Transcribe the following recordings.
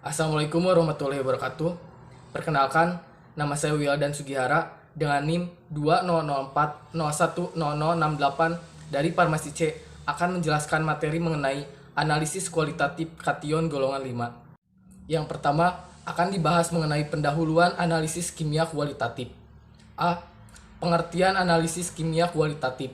Assalamualaikum warahmatullahi wabarakatuh. Perkenalkan, nama saya Wildan Sugihara dengan NIM 2004010068 dari Farmasi C akan menjelaskan materi mengenai analisis kualitatif kation golongan 5. Yang pertama akan dibahas mengenai pendahuluan analisis kimia kualitatif. A. Pengertian analisis kimia kualitatif.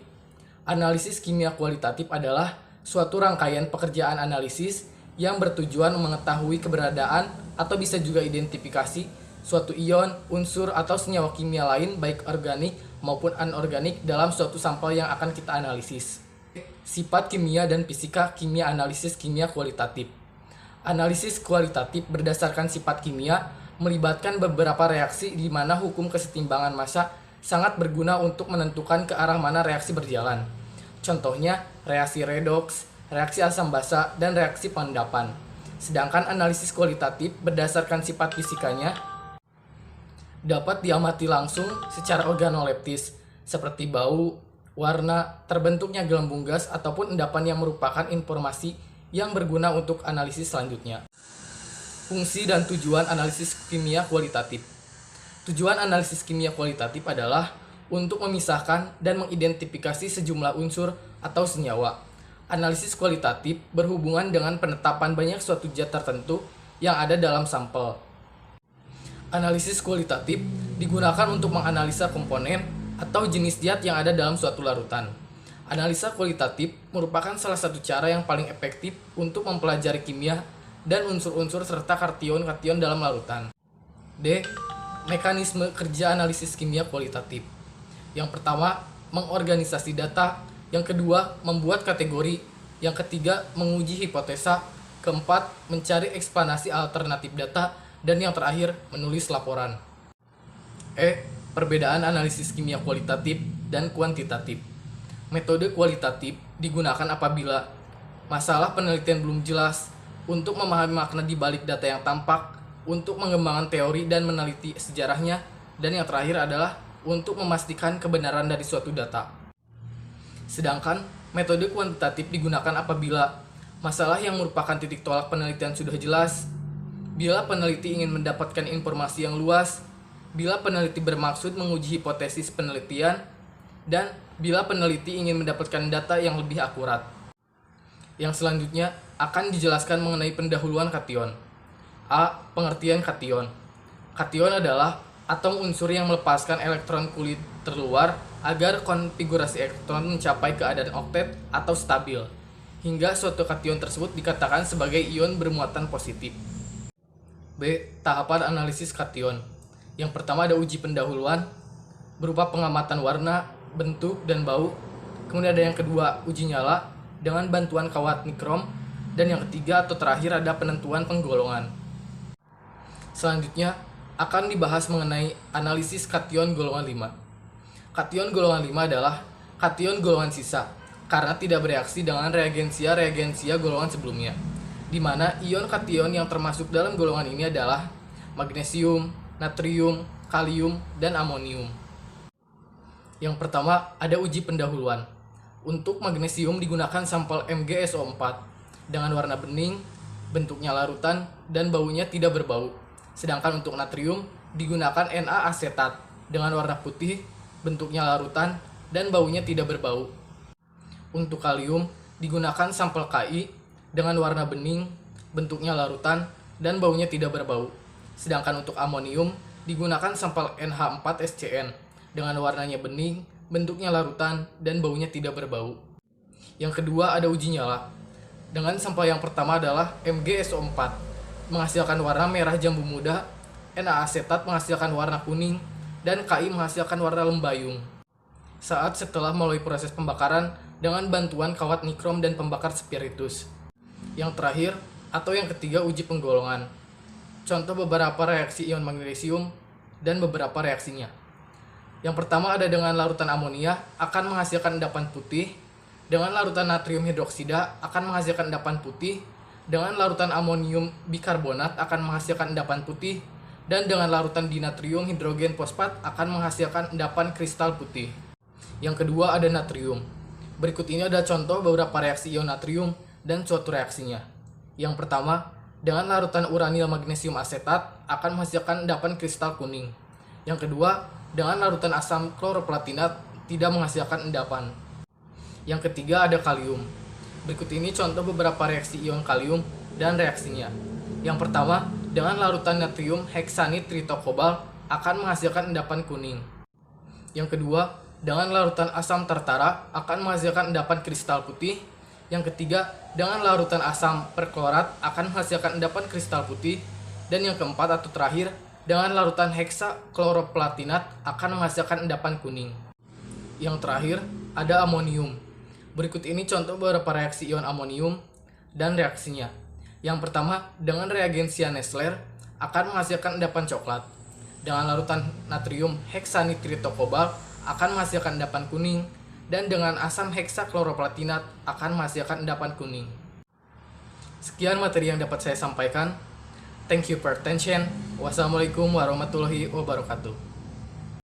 Analisis kimia kualitatif adalah suatu rangkaian pekerjaan analisis yang bertujuan mengetahui keberadaan atau bisa juga identifikasi suatu ion, unsur, atau senyawa kimia lain baik organik maupun anorganik dalam suatu sampel yang akan kita analisis. Sifat kimia dan fisika kimia analisis kimia kualitatif. Analisis kualitatif berdasarkan sifat kimia melibatkan beberapa reaksi di mana hukum kesetimbangan massa sangat berguna untuk menentukan ke arah mana reaksi berjalan. Contohnya, reaksi redoks, reaksi asam basa, dan reaksi pengendapan. Sedangkan analisis kualitatif berdasarkan sifat fisikanya dapat diamati langsung secara organoleptis, seperti bau, warna, terbentuknya gelembung gas, ataupun endapan yang merupakan informasi yang berguna untuk analisis selanjutnya. Fungsi dan tujuan analisis kimia kualitatif. Tujuan analisis kimia kualitatif adalah untuk memisahkan dan mengidentifikasi sejumlah unsur atau senyawa. Analisis kualitatif berhubungan dengan penetapan banyak suatu zat tertentu yang ada dalam sampel. Analisis kualitatif digunakan untuk menganalisa komponen atau jenis zat yang ada dalam suatu larutan. Analisa kualitatif merupakan salah satu cara yang paling efektif untuk mempelajari kimia dan unsur-unsur serta kation-kation dalam larutan. D. Mekanisme kerja analisis kimia kualitatif. Yang pertama, mengorganisasi data. Yang kedua, membuat kategori. Yang ketiga, menguji hipotesa. Keempat, mencari eksplanasi alternatif data. Dan yang terakhir, menulis laporan. E. Perbedaan analisis kimia kualitatif dan kuantitatif. Metode kualitatif digunakan apabila masalah penelitian belum jelas, untuk memahami makna di balik data yang tampak, untuk mengembangkan teori dan meneliti sejarahnya, dan yang terakhir adalah untuk memastikan kebenaran dari suatu data. Sedangkan metode kuantitatif digunakan apabila masalah yang merupakan titik tolak penelitian sudah jelas, bila peneliti ingin mendapatkan informasi yang luas, bila peneliti bermaksud menguji hipotesis penelitian, dan bila peneliti ingin mendapatkan data yang lebih akurat. Yang selanjutnya akan dijelaskan mengenai pendahuluan kation. A. Pengertian kation. Kation adalah atom unsur yang melepaskan elektron kulit terluar agar konfigurasi elektron mencapai keadaan oktet atau stabil, hingga suatu kation tersebut dikatakan sebagai ion bermuatan positif. B. Tahapan analisis kation. Yang pertama ada uji pendahuluan, berupa pengamatan warna, bentuk, dan bau. Kemudian ada yang kedua, uji nyala, dengan bantuan kawat nikrom. Dan yang ketiga atau terakhir ada penentuan penggolongan. Selanjutnya akan dibahas mengenai analisis kation golongan 5. Kation golongan 5 adalah kation golongan sisa karena tidak bereaksi dengan reagensia golongan sebelumnya, di mana ion kation yang termasuk dalam golongan ini adalah magnesium, natrium, kalium, dan amonium. Yang pertama ada uji pendahuluan. Untuk magnesium digunakan sampel MgSO4 dengan warna bening, bentuknya larutan, dan baunya tidak berbau. Sedangkan untuk natrium digunakan Na-asetat dengan warna putih, bentuknya larutan, dan baunya tidak berbau. Untuk kalium digunakan sampel Ki dengan warna bening, bentuknya larutan, dan baunya tidak berbau. Sedangkan untuk amonium digunakan sampel NH4SCN dengan warnanya bening, bentuknya larutan, dan baunya tidak berbau. Yang kedua ada uji nyala. Dengan sampel yang pertama adalah MgSO4 menghasilkan warna merah jambu muda, Na-asetat menghasilkan warna kuning, dan Ki menghasilkan warna lembayung. Saat setelah melalui proses pembakaran dengan bantuan kawat nikrom dan pembakar spiritus. Yang terakhir atau yang ketiga uji penggolongan. Contoh beberapa reaksi ion magnesium dan beberapa reaksinya. Yang pertama ada dengan larutan amonia akan menghasilkan endapan putih, dengan larutan natrium hidroksida akan menghasilkan endapan putih, dengan larutan amonium bikarbonat akan menghasilkan endapan putih, dan dengan larutan dinatrium hidrogen fosfat akan menghasilkan endapan kristal putih. Yang kedua ada natrium. Berikut ini ada contoh beberapa reaksi ion natrium dan suatu reaksinya. Yang pertama, dengan larutan uranil magnesium asetat akan menghasilkan endapan kristal kuning. Yang kedua, dengan larutan asam kloroplatinat tidak menghasilkan endapan. Yang ketiga ada kalium. Berikut ini contoh beberapa reaksi ion kalium dan reaksinya. Yang pertama, dengan larutan natrium heksanit tritokobal akan menghasilkan endapan kuning. Yang kedua, dengan larutan asam tartara akan menghasilkan endapan kristal putih. Yang ketiga, dengan larutan asam perklorat akan menghasilkan endapan kristal putih. Dan yang keempat atau terakhir, dengan larutan heksakloroplatinat akan menghasilkan endapan kuning. Yang terakhir, ada amonium. Berikut ini contoh beberapa reaksi ion amonium dan reaksinya. Yang pertama, dengan reagensia Nessler akan menghasilkan endapan coklat. Dengan larutan natrium heksanitritokobal akan menghasilkan endapan kuning, dan dengan asam heksakloroplatinat akan menghasilkan endapan kuning. Sekian materi yang dapat saya sampaikan. Thank you for attention. Wassalamualaikum warahmatullahi wabarakatuh.